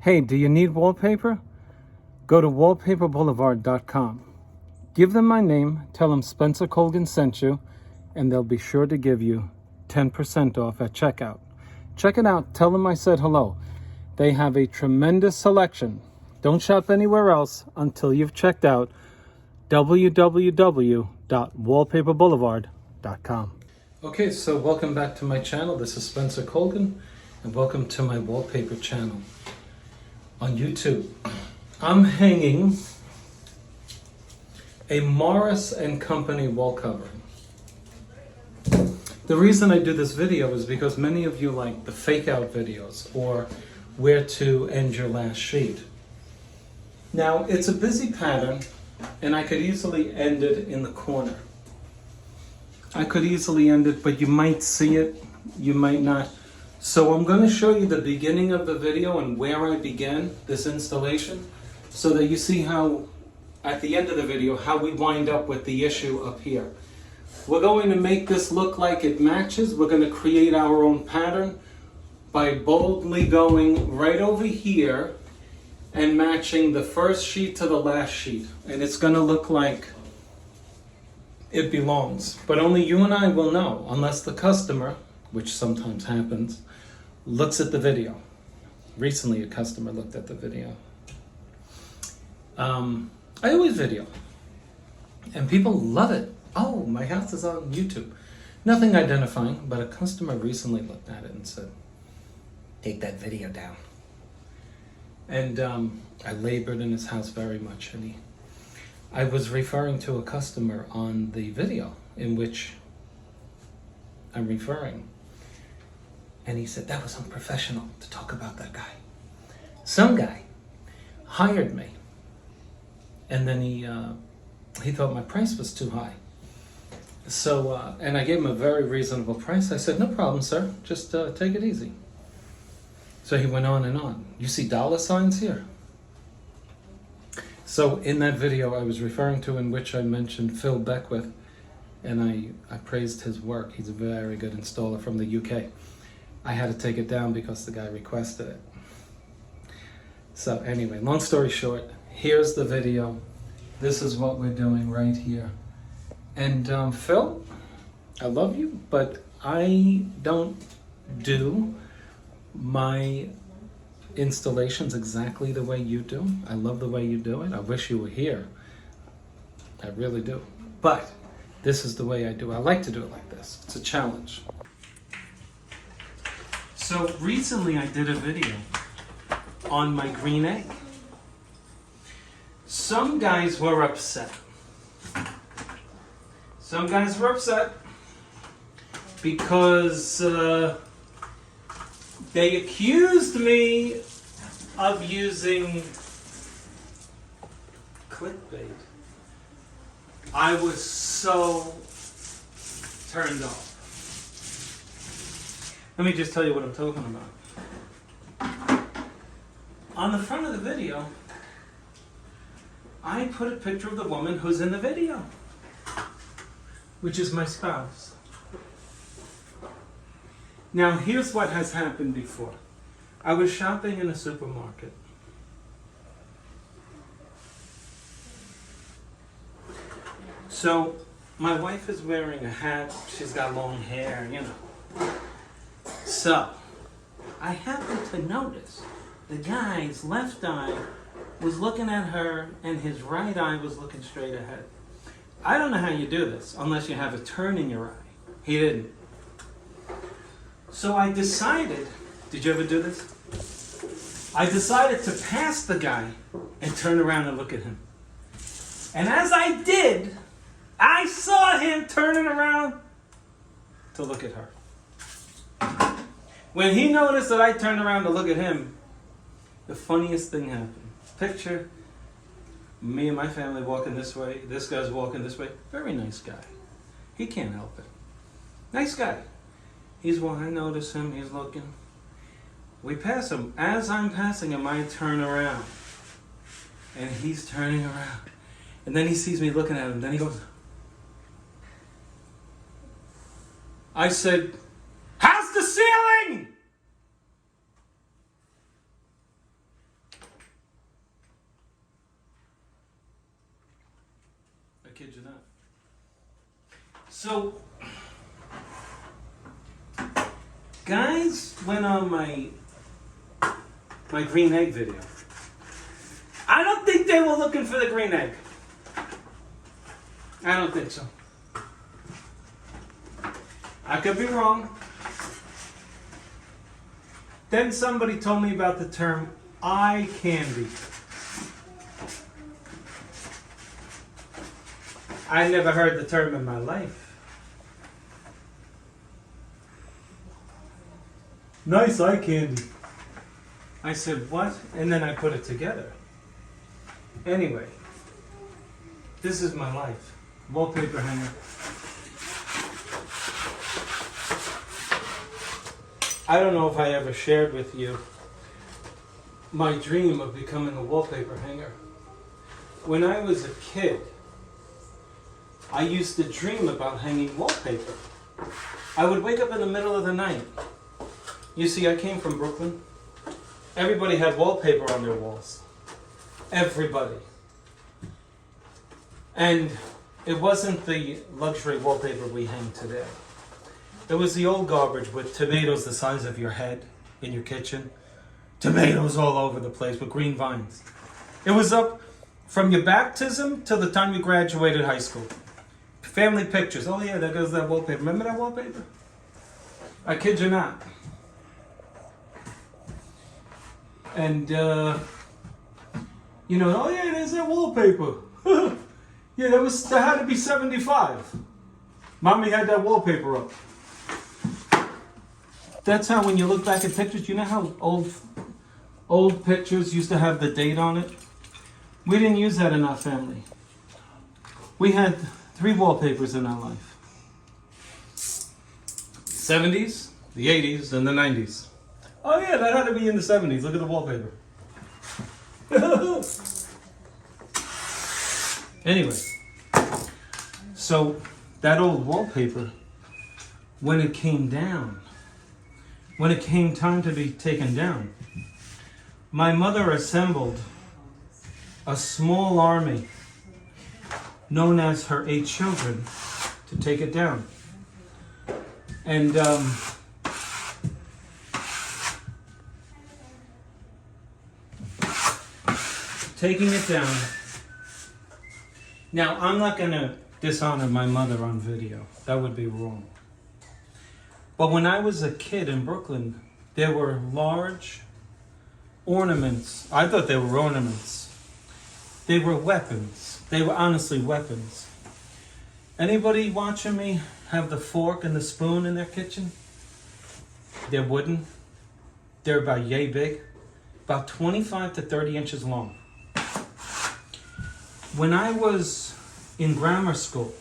Hey, do you need wallpaper? Go to wallpaperboulevard.com. Give them my name, tell them Spencer Colgan sent you, and they'll be sure to give you 10% off at checkout. Check it out. Tell them I said hello. They have a tremendous selection. Don't shop anywhere else until you've checked out www.wallpaperboulevard.com. Okay, so welcome back to my channel. This is Spencer Colgan, and welcome to my wallpaper channel on YouTube. I'm hanging a Morris & Company wall covering. The reason I do this video is because many of you like the Fakeout videos or where to end your last sheet. Now, it's a busy pattern, and I could easily end it in the corner. I could easily end it, but you might see it, you might not. So I'm going to show you the beginning of the video and where I began this installation, so that you see how, at the end of the video, how we wind up with the issue up here. We're going to make this look like it matches. We're going to create our own pattern by boldly going right over here and matching the first sheet to the last sheet. And it's going to look like it belongs. But only you and I will know, unless the customer, which sometimes happens, looks at the video. Recently, a customer looked at the video. I always video, and people love it. Oh, my house is on YouTube. Nothing identifying, but a customer recently looked at it and said, take that video down. And I labored in his house very much, and I was referring to a customer on the video in which I'm referring. And he said, that was unprofessional to talk about that guy. Some guy hired me, and then he thought my price was too high. So, and I gave him a very reasonable price. I said, no problem, sir. Just take it easy. So he went on and on. You see dollar signs here? So in that video I was referring to, in which I mentioned Phil Beckwith, and I praised his work. He's a very good installer from the UK. I had to take it down because the guy requested it. So anyway, long story short, here's the video. This is what we're doing right here. And Phil, I love you, but I don't do my installations exactly the way you do. I love the way you do it. I wish you were here. I really do. But this is the way I do. I like to do it like this. It's a challenge. So recently I did a video on my green egg. Some guys were upset. Some guys were upset because they accused me of using clickbait. I was so turned off. Let me just tell you what I'm talking about. On the front of the video, I put a picture of the woman who's in the video, which is my spouse. Now, here's what has happened before. I was shopping in a supermarket. So, my wife is wearing a hat. She's got long hair, you know. So, I happened to notice the guy's left eye was looking at her and his right eye was looking straight ahead. I don't know how you do this unless you have a turn in your eye. He didn't. So I decided, did you ever do this? I decided to pass the guy and turn around and look at him. And as I did, I saw him turning around to look at her. When he noticed that I turned around to look at him, the funniest thing happened. Picture me and my family walking this way. This guy's walking this way. Very nice guy. He can't help it. Nice guy. He's walking. I notice him. He's looking. We pass him. As I'm passing him, I turn around. And he's turning around. And then he sees me looking at him. Then he goes. I said, "How's the ceiling?" So, guys went on my green egg video. I don't think they were looking for the green egg. I don't think so. I could be wrong. Then somebody told me about the term eye candy. I never heard the term in my life. Nice eye candy. I said, what? And then I put it together. Anyway, this is my life. Wallpaper hanger. I don't know if I ever shared with you my dream of becoming a wallpaper hanger. When I was a kid, I used to dream about hanging wallpaper. I would wake up in the middle of the night. You see, I came from Brooklyn. Everybody had wallpaper on their walls. Everybody. And it wasn't the luxury wallpaper we hang today. It was the old garbage with tomatoes the size of your head in your kitchen. Tomatoes all over the place with green vines. It was up from your baptism till the time you graduated high school. Family pictures. Oh yeah, there goes that wallpaper. Remember that wallpaper? I kid you not. And, oh yeah, there's that wallpaper. Yeah, that had to be 75. Mommy had that wallpaper up. That's how when you look back at pictures, you know how old pictures used to have the date on it? We didn't use that in our family. We had 3 wallpapers in our life. 70s, the 80s, and the 90s. Oh yeah, that had to be in the 70s. Look at the wallpaper. Anyway, so that old wallpaper, when it came down, when it came time to be taken down, my mother assembled a small army known as her 8 children to take it down. And taking it down. Now, I'm not going to dishonor my mother on video. That would be wrong. But when I was a kid in Brooklyn, there were large ornaments. I thought they were ornaments. They were weapons. They were honestly weapons. Anybody watching me have the fork and the spoon in their kitchen? They're wooden. They're about yay big. About 25 to 30 inches long. When I was in grammar school,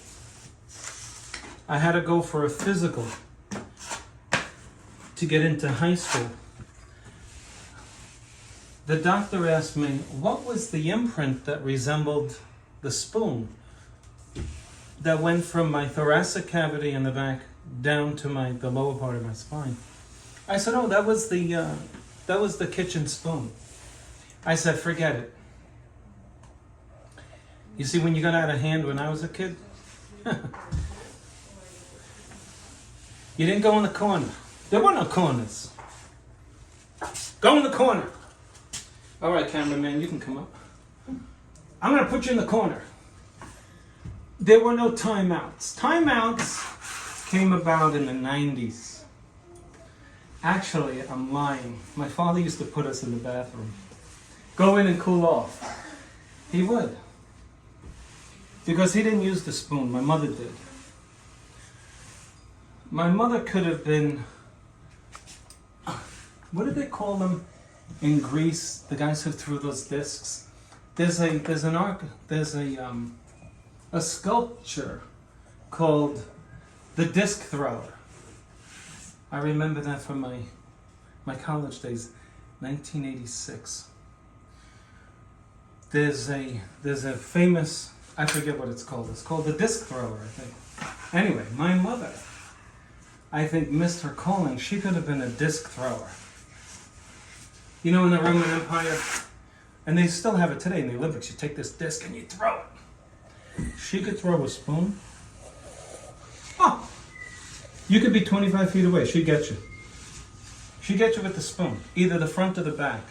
I had to go for a physical to get into high school. The doctor asked me, what was the imprint that resembled the spoon that went from my thoracic cavity in the back down to the lower part of my spine? I said, oh, that was the kitchen spoon. I said, forget it. You see, when you got out of hand when I was a kid, you didn't go in the corner. There were no corners. Go in the corner. All right, cameraman, you can come up. I'm going to put you in the corner. There were no timeouts. Timeouts came about in the 90s. Actually, I'm lying. My father used to put us in the bathroom. Go in and cool off. He would. Because he didn't use the spoon. My mother did. My mother could have been, what did they call them in Greece? The guys who threw those discs. There's a sculpture called the disc thrower. I remember that from my college days, 1986. There's a famous, I forget what it's called. It's called the disc thrower, I think. Anyway, my mother, I think, missed her calling. She could have been a disc thrower. You know, in the Roman Empire, and they still have it today in the Olympics, you take this disc and you throw it. She could throw a spoon. You could be 25 feet away. She'd get you. She'd get you with the spoon, either the front or the back.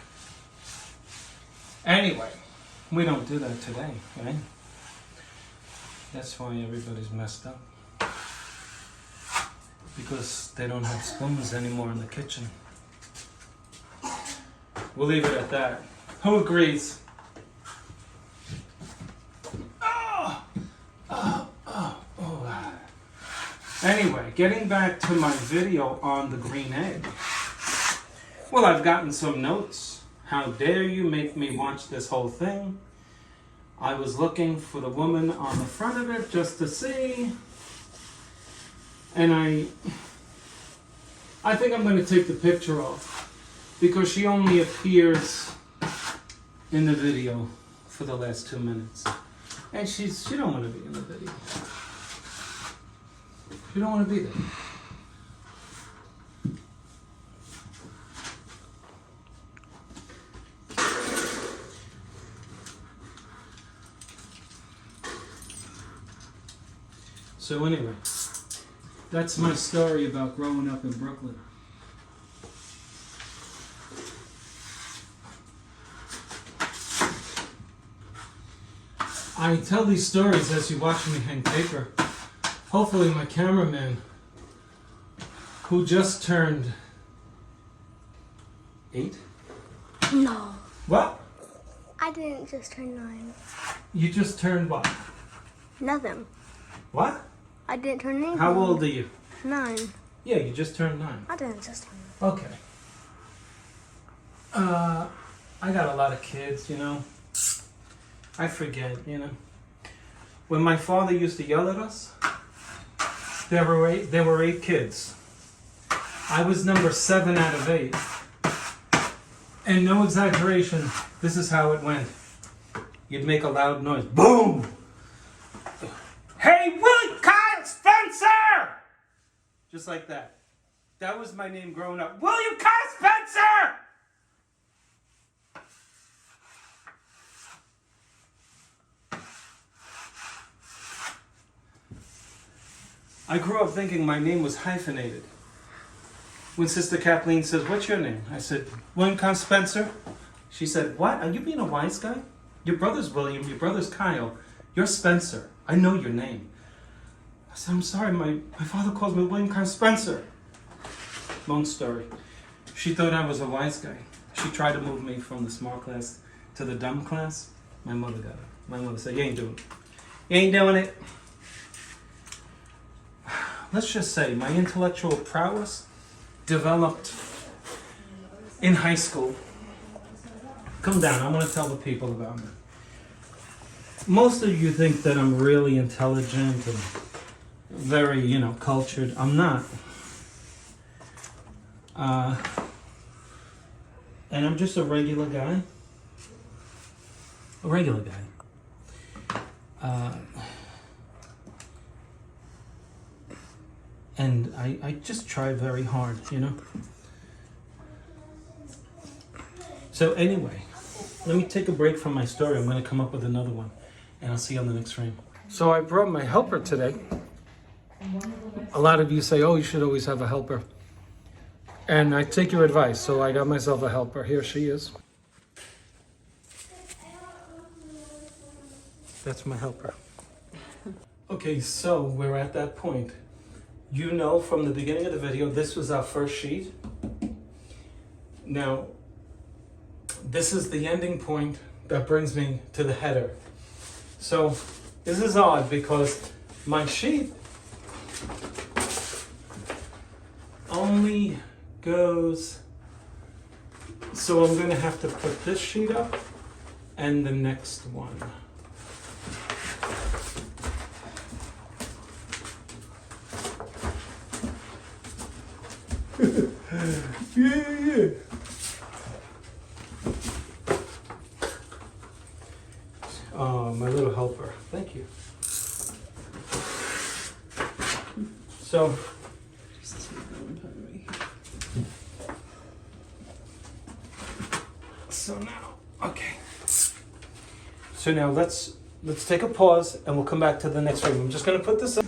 Anyway, we don't do that today, right? That's why everybody's messed up. Because they don't have spoons anymore in the kitchen. We'll leave it at that. Who agrees? Anyway, getting back to my video on the green egg. Well, I've gotten some notes. How dare you make me watch this whole thing? I was looking for the woman on the front of it just to see. And I think I'm going to take the picture off because she only appears in the video for the last 2 minutes. And she don't want to be in the video. She don't want to be there. So anyway, that's my story about growing up in Brooklyn. I tell these stories as you watch me hang paper. Hopefully my cameraman, who just turned 8? No. What? I didn't just turn 9. You just turned what? Nothing. What? I didn't turn anything. How old are you? 9. Yeah, you just turned 9. I didn't just turn 9. Okay. I got a lot of kids, you know. I forget, you know. When my father used to yell at us, there were 8 kids. I was number 7 out of 8. And no exaggeration, this is how it went. You'd make a loud noise. Boom! Hey, Willie Kyle Spencer! Just like that. That was my name growing up. William Kyle Spencer! I grew up thinking my name was hyphenated. When Sister Kathleen says, "What's your name?" I said, "William Kyle Spencer." She said, "What? Are you being a wise guy? Your brother's William, your brother's Kyle. You're Spencer. I know your name." I said, "I'm sorry, my father calls me William Kyle Spencer." Long story. She thought I was a wise guy. She tried to move me from the smart class to the dumb class. My mother got it. My mother said, "You ain't doing it. You ain't doing it." Let's just say my intellectual prowess developed in high school. Come down, I want to tell the people about me. Most of you think that I'm really intelligent and very, cultured. I'm not. And I'm just a regular guy. A regular guy. And I just try very hard, So anyway, let me take a break from my story. I'm going to come up with another one. And I'll see you on the next frame. So I brought my helper today. A lot of you say, "Oh, you should always have a helper." And I take your advice. So I got myself a helper. Here she is. That's my helper. Okay, so we're at that point. You know from the beginning of the video, this was our first sheet. Now, this is the ending point that brings me to the header. So, this is odd because my sheet only goes... So I'm going to have to put this sheet up and the next one. Yeah. Oh, my little helper. Thank you. So, okay. So now let's take a pause and we'll come back to the next frame. I'm just gonna put this up.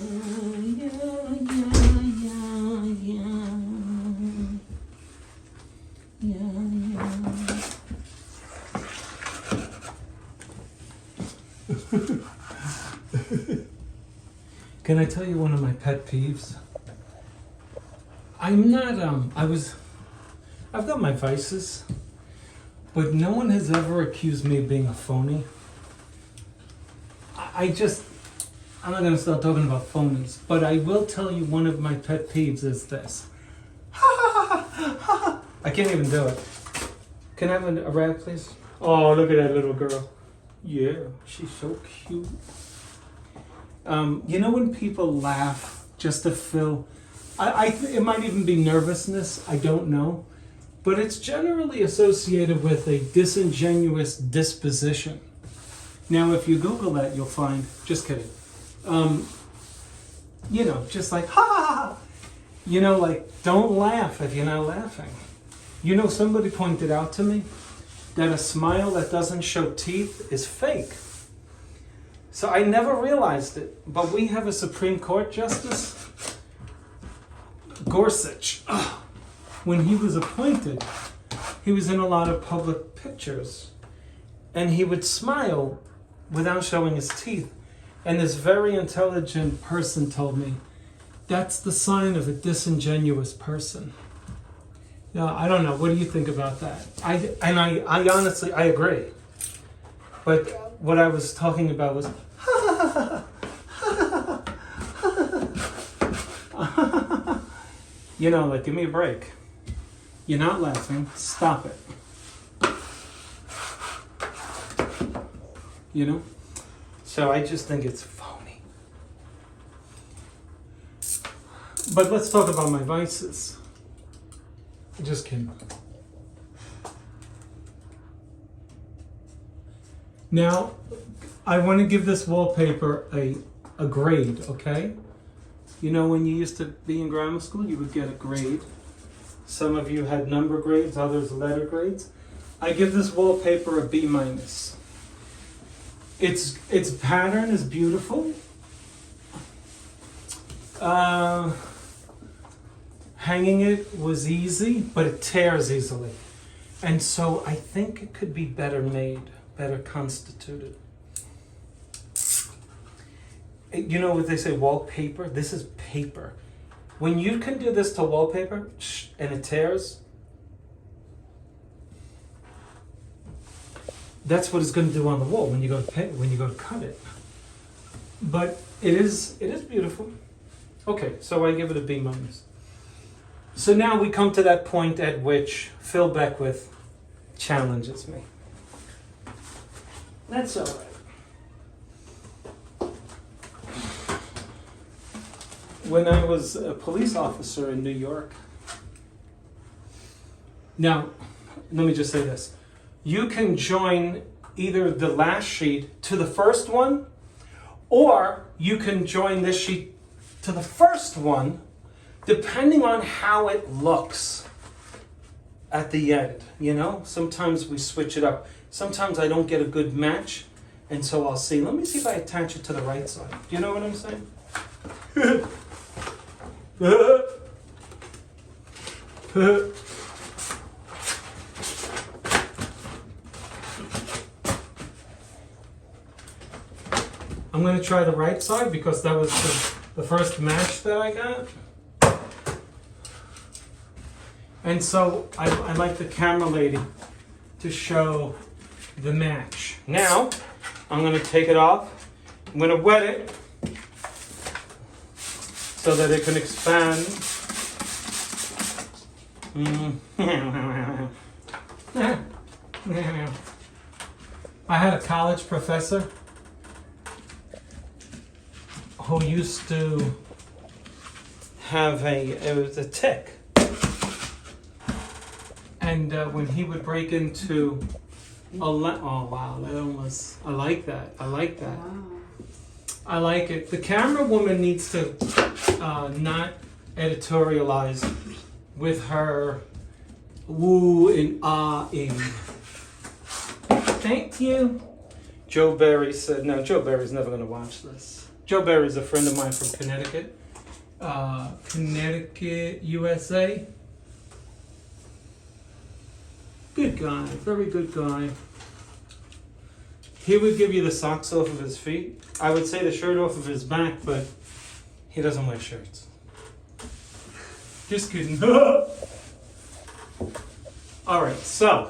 Can I tell you one of my pet peeves? I'm not, I've got my vices, but no one has ever accused me of being a phony. I'm not gonna start talking about phonies, but I will tell you one of my pet peeves is this. I can't even do it. Can I have a rag, please? Oh, look at that little girl. Yeah, she's so cute. You know when people laugh just to fill, it might even be nervousness, I don't know, but it's generally associated with a disingenuous disposition. Now, if you Google that, you'll find, just kidding, you know, just like, ha ha ha, you know, like, don't laugh if you're not laughing. You know, somebody pointed out to me that a smile that doesn't show teeth is fake. So I never realized it, but we have a Supreme Court Justice, Gorsuch. When he was appointed, he was in a lot of public pictures, and he would smile without showing his teeth. And this very intelligent person told me, that's the sign of a disingenuous person. Yeah, I don't know. What do you think about that? I honestly, I agree. But what I was talking about was, you know, like, give me a break. You're not laughing. Stop it. You know? So I just think it's phony. But let's talk about my vices. Just kidding. Now, I want to give this wallpaper a grade, okay? You know, when you used to be in grammar school, you would get a grade. Some of you had number grades, others letter grades. I give this wallpaper a B-. Its pattern is beautiful. Hanging it was easy, but it tears easily. And so I think it could be better made, better constituted. You know what they say, wallpaper? This is paper. When you can do this to wallpaper and it tears, that's what it's going to do on the wall when you go to cut it. But it is beautiful. Okay, so I give it a B-. So now we come to that point at which Phil Beckwith challenges me. That's all right. When I was a police officer in New York, now, let me just say this. You can join either the last sheet to the first one, or you can join this sheet to the first one, depending on how it looks at the end, you know? Sometimes we switch it up. Sometimes I don't get a good match, and so I'll see. Let me see if I attach it to the right side. Do you know what I'm saying? I'm going to try the right side because that was the first match that I got. And so I like the camera lady to show the match. Now, I'm going to take it off. I'm going to wet it so that it can expand. I had a college professor who used to have it was a tick. And when he would break into oh wow, that almost, I like that. Wow. I like it. The camera woman needs to not editorialize with her woo and ah-ing. Thank you. Joe Berry said, no, Joe Berry's never going to watch this. Joe Berry's a friend of mine from Connecticut. Connecticut, USA. Good guy, very good guy. He would give you the socks off of his feet. I would say the shirt off of his back, but He doesn't wear shirts. Just kidding. All right, so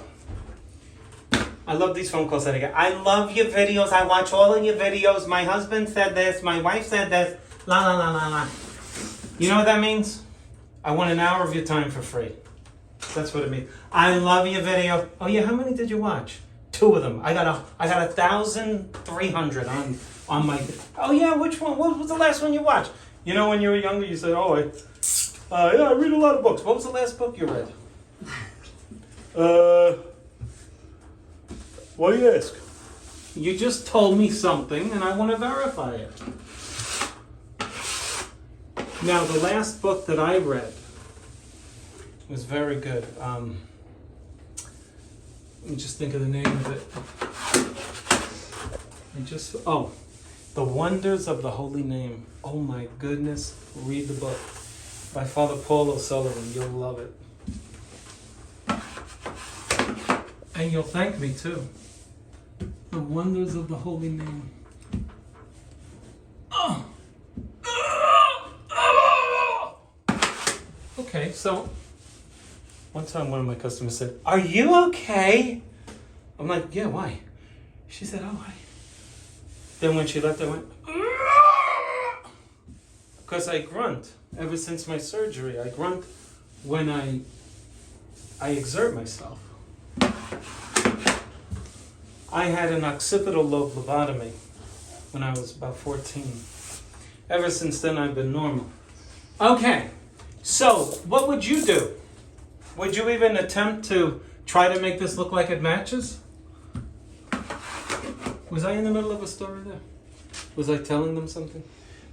I love these phone calls that I get. I love your videos. I watch all of your videos. My husband said this. My wife said this. La la la la la. You know what that means? I want an hour of your time for free. That's what it means. I love your video. Oh yeah, how many did you watch? 2 of them. I got 1,300 on my. Oh yeah, which one? What was the last one you watched? You know, when you were younger, you said, "Oh, I read a lot of books." What was the last book you read? Why do you ask? You just told me something, and I want to verify it. Now, the last book that I read was very good. Let me just think of the name of it. The Wonders of the Holy Name. Oh my goodness, read the book by Father Paul O'Sullivan. You'll love it. And you'll thank me too. The Wonders of the Holy Name. Oh. Okay, so one time one of my customers said, "Are you okay?" I'm like, "Yeah, why?" She said, "Oh, why?" Then when she left, I went, because I grunt. Ever since my surgery, I grunt when I exert myself. I had an occipital lobe lobotomy when I was about 14. Ever since then, I've been normal. Okay, so what would you do? Would you even attempt to try to make this look like it matches? Was I in the middle of a story there? Was I telling them something?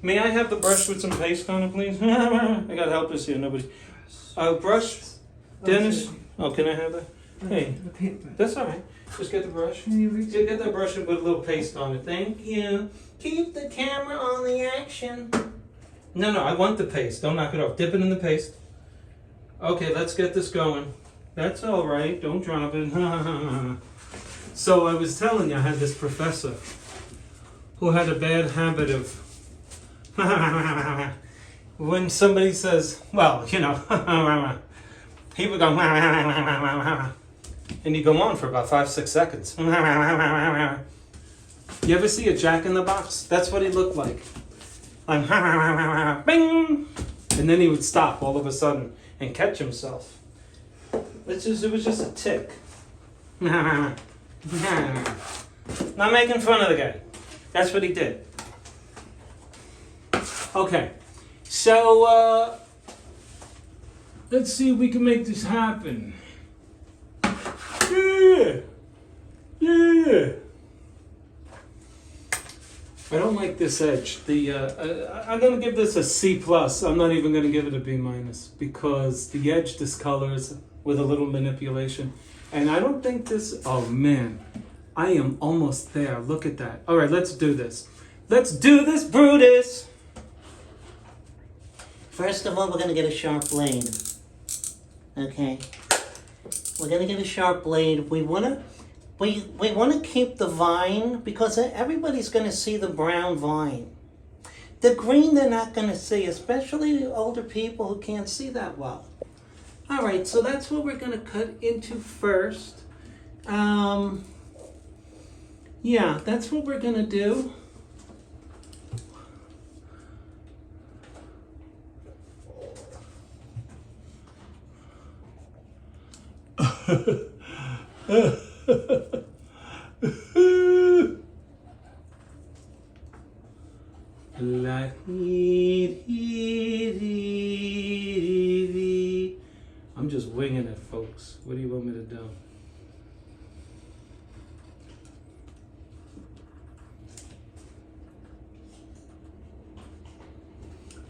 May I have the brush with some paste on it, please? I got helpers here, nobody. Brush? Dennis? Oh, can I have that? Hey, that's all right. Just get the brush. Get that brush and put a little paste on it. Thank you. Keep the camera on the action. No, I want the paste. Don't knock it off. Dip it in the paste. Okay, let's get this going. That's all right. Don't drop it. So I was telling you, I had this professor who had a bad habit of when somebody says, well, you know, he would go and he'd go on for about 5-6 seconds. You ever see a Jack in the Box? That's what he looked like. Bing! And then he would stop all of a sudden and catch himself. It was just a tick. Not making fun of the guy. That's what he did. Okay, so let's see if we can make this happen. Yeah. I don't like this edge. I'm gonna give this a C+. I'm not even gonna give it a B- because the edge discolors with a little manipulation. And I don't think this, oh man, I am almost there. Look at that. All right, let's do this. Let's do this, Brutus. First of all, we're gonna get a sharp blade. Okay. We're gonna get a sharp blade. We wanna keep the vine because everybody's gonna see the brown vine. The green they're not gonna see, especially older people who can't see that well. All right, so that's what we're gonna cut into first. Yeah, that's what we're gonna do. I'm just winging it, folks. What do you want me to do?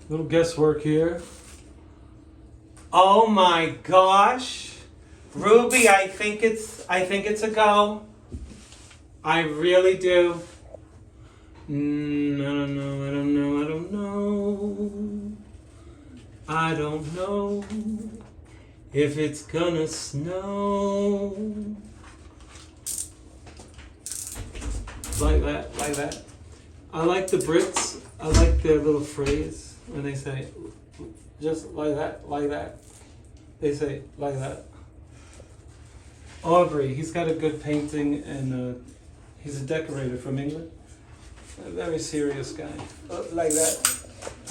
Little guesswork here. Oh my gosh. Ruby, I think it's a go. I really do. I don't know if it's gonna snow. Like that. I like the Brits. I like their little phrase. and they say, just like that, like that. They say, like that. Aubrey, he's got a good painting, and he's a decorator from England. A very serious guy. Like that.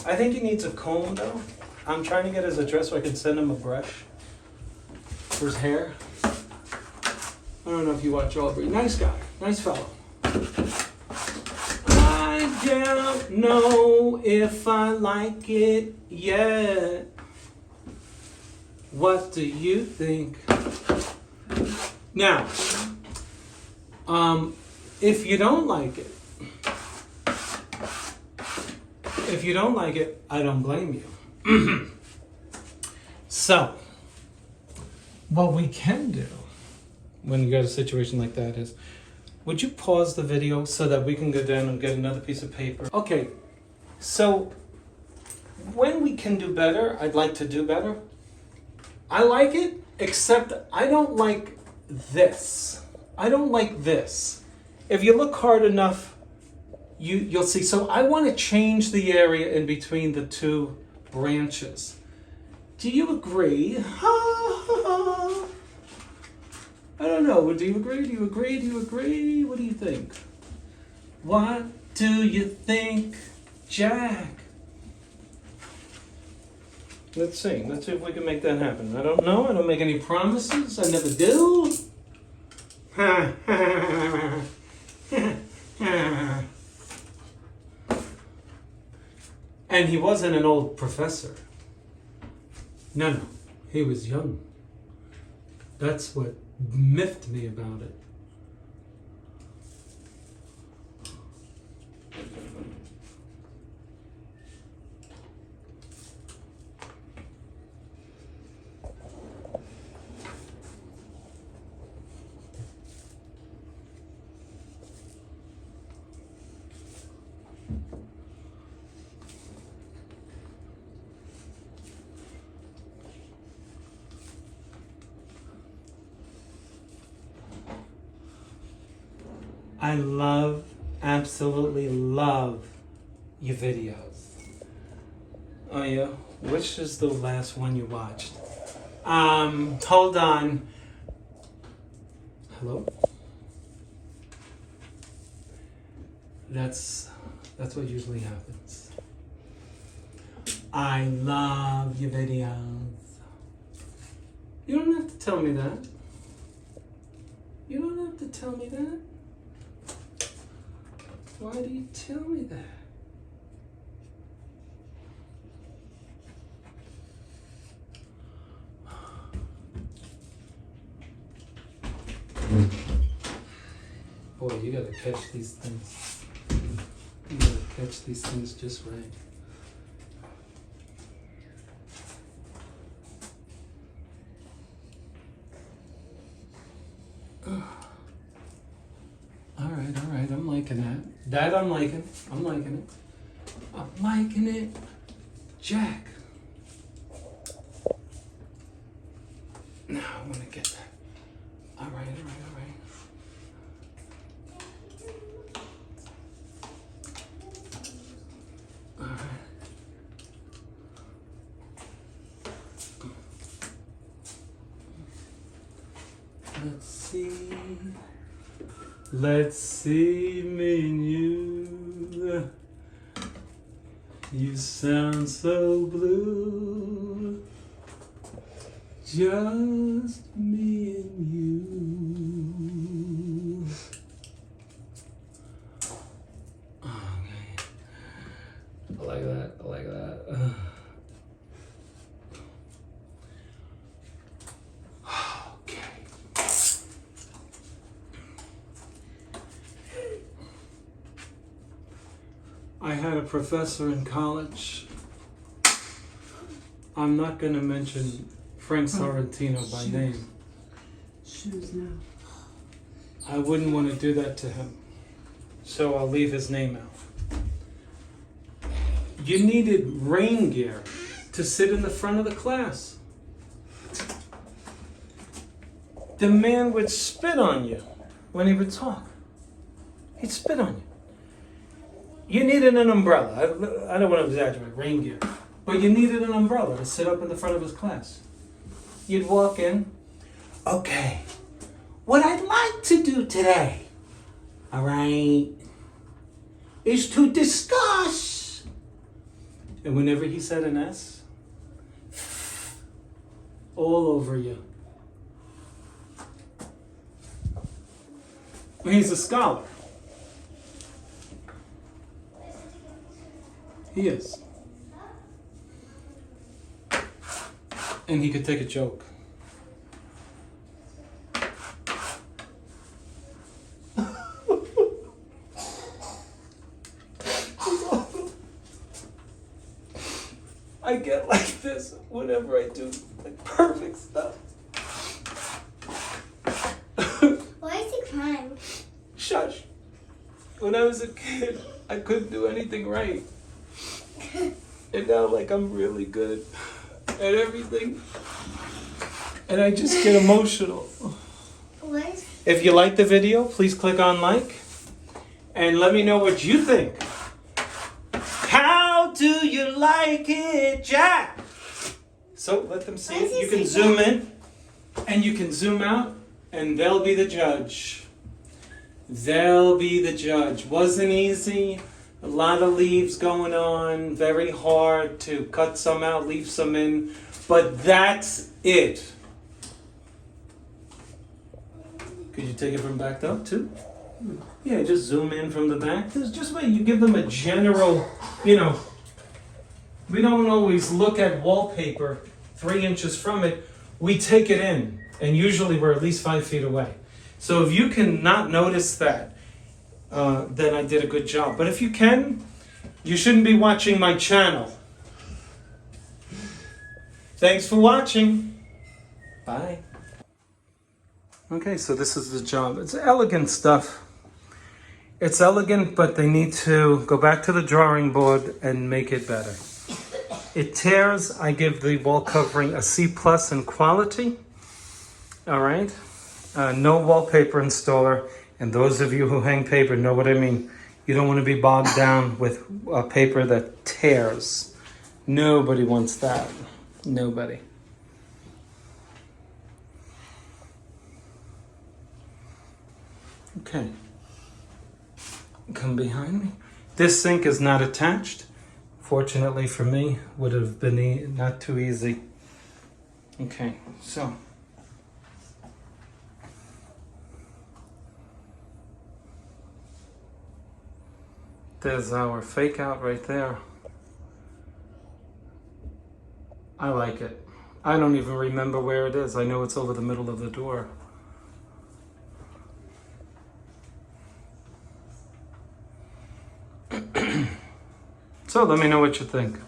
I think he needs a comb, though. I'm trying to get his address so I can send him a brush for his hair. I don't know if you watch Aubrey. Nice guy. Nice fellow. I don't know if I like it yet. What do you think? Now, if you don't like it, I don't blame you. So, what we can do when you got a situation like that is, would you pause the video so that we can go down and get another piece of paper? Okay, so when we can do better, I'd like to do better. I like it, except I don't like this. I don't like this. If you look hard enough, you'll see. So I want to change the area in between the two branches. Do you agree? I don't know. Do you agree? Do you agree? Do you agree? What do you think? What do you think, Jack? Let's see. Let's see if we can make that happen. I don't know. I don't make any promises. I never do. And he wasn't an old professor. No, he was young. That's what miffed me about it. I love, absolutely love your videos. Oh yeah? Which is the last one you watched? Hold on. Hello? That's what usually happens. I love your videos. You don't have to tell me that. You don't have to tell me that. Why do you tell me that? Boy, you gotta catch these things. You gotta catch these things just right. All right, I'm liking that. That I'm liking. I'm liking it. I'm liking it. Jack. Now I want to get that. All right. All right. Let's see me and you. You sound so blue. Just me and you. Okay. I like that. I had a professor in college. I'm not going to mention Frank Sorrentino by name. Shoes now. I wouldn't want to do that to him, so I'll leave his name out. You needed rain gear to sit in the front of the class. The man would spit on you when he would talk. He'd spit on you. You needed an umbrella. I don't want to exaggerate, rain gear. But you needed an umbrella to sit up in the front of his class. You'd walk in. Okay, what I'd like to do today, all right, is to discuss. And whenever he said an S, all over you. He's a scholar. He is. And he could take a joke. I get like this whenever I do like perfect stuff. Why is he crying? Shush. When I was a kid, I couldn't do anything right. And now like I'm really good at everything. And I just get emotional. What? If you like the video, please click on like. And let me know what you think. How do you like it, Jack? So let them see it. You can zoom in and you can zoom out and they'll be the judge. They'll be the judge. Wasn't easy. A lot of leaves going on. Very hard to cut some out, leave some in. But that's it. Could you take it from back up too? Yeah, just zoom in from the back. There's just wait, you give them a general, we don't always look at wallpaper 3 inches from it. We take it in, and usually we're at least 5 feet away. So if you can not notice that, then I did a good job. But if you can, you shouldn't be watching my channel. Thanks for watching. Bye. Okay, so this is the job. It's elegant stuff. It's elegant, but they need to go back to the drawing board and make it better. It tears. I give the wall covering a C+ in quality. All right. No wallpaper installer. And those of you who hang paper know what I mean. You don't want to be bogged down with a paper that tears. Nobody wants that. Nobody. Okay. Come behind me. This sink is not attached. Fortunately for me, would have been not too easy. Okay, so. There's our fake out right there. I like it. I don't even remember where it is. I know it's over the middle of the door. So let me know what you think.